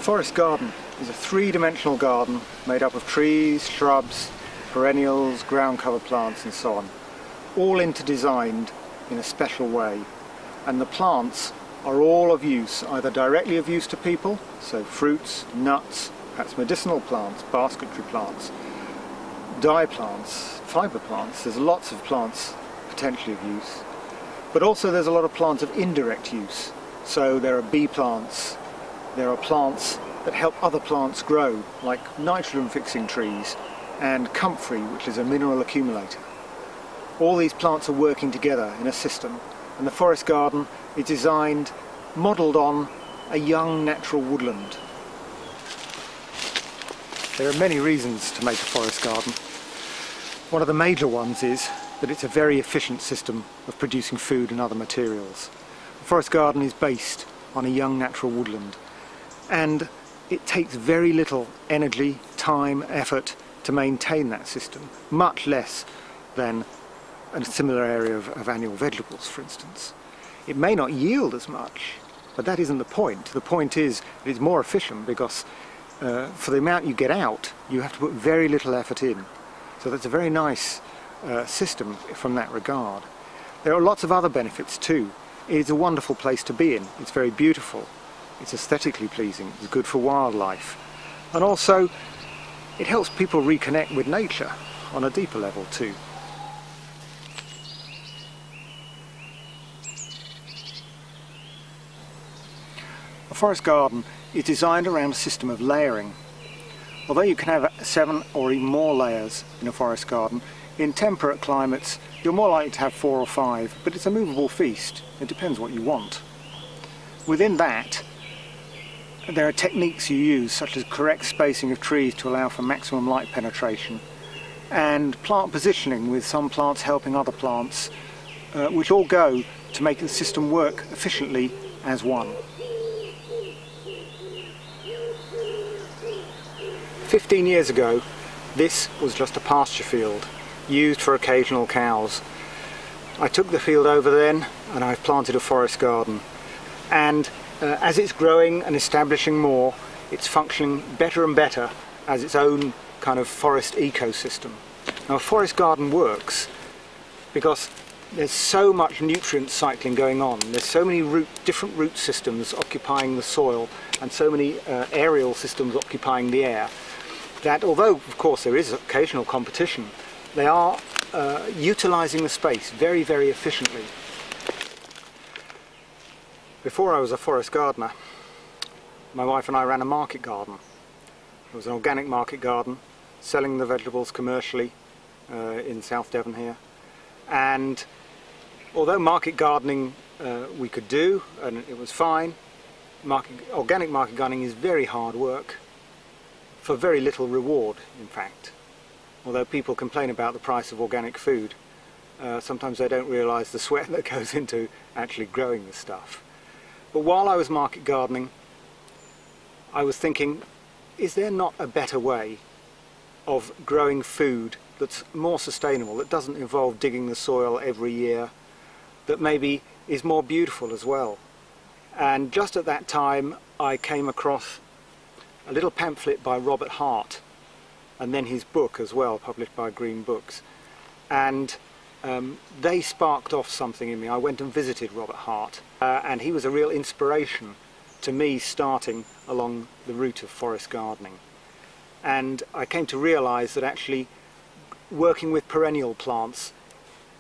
forest garden is a three-dimensional garden made up of trees, shrubs, perennials, ground cover plants and so on, all interdesigned in a special way. And the plants are all of use, either directly of use to people, so fruits, nuts, perhaps medicinal plants, basketry plants, dye plants, fibre plants. There's lots of plants potentially of use. But also there's a lot of plants of indirect use. So there are bee plants, there are plants that help other plants grow, like nitrogen-fixing trees and comfrey, which is a mineral accumulator. All these plants are working together in a system, and the forest garden is designed, modelled on a young natural woodland. There are many reasons to make a forest garden. One of the major ones is that it's a very efficient system of producing food and other materials. The forest garden is based on a young natural woodland, and it takes very little energy, time, effort to maintain that system, much less than a similar area of annual vegetables, for instance. It may not yield as much, but that isn't the point. The point is that it's more efficient because for the amount you get out, you have to put very little effort in. So that's a very nice system from that regard. There are lots of other benefits too. It's a wonderful place to be in. It's very beautiful. It's aesthetically pleasing. It's good for wildlife. And also, it helps people reconnect with nature on a deeper level too. A forest garden is designed around a system of layering. Although you can have 7 or even more layers in a forest garden, in temperate climates you're more likely to have 4 or 5, but it's a movable feast. It depends what you want. Within that, there are techniques you use, such as correct spacing of trees to allow for maximum light penetration, and plant positioning, with some plants helping other plants, which all go to make the system work efficiently as one. 15 years ago, this was just a pasture field, used for occasional cows. I took the field over then and I've planted a forest garden. And as it's growing and establishing more, it's functioning better and better as its own kind of forest ecosystem. Now a forest garden works because there's so much nutrient cycling going on. There's so many different root systems occupying the soil and so many aerial systems occupying the air, that although of course there is occasional competition, they are utilising the space very, very efficiently. Before I was a forest gardener, my wife and I ran a market garden. It was an organic market garden, selling the vegetables commercially in South Devon here. And although market gardening we could do, and it was fine, organic market gardening is very hard work, for very little reward, in fact. Although people complain about the price of organic food, sometimes they don't realise the sweat that goes into actually growing the stuff. But while I was market gardening, I was thinking, is there not a better way of growing food that's more sustainable, that doesn't involve digging the soil every year, that maybe is more beautiful as well? And just at that time I came across a little pamphlet by Robert Hart, and then his book as well, published by Green Books. And they sparked off something in me. I went and visited Robert Hart, and he was a real inspiration to me starting along the route of forest gardening. And I came to realise that actually working with perennial plants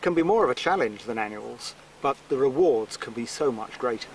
can be more of a challenge than annuals, but the rewards can be so much greater.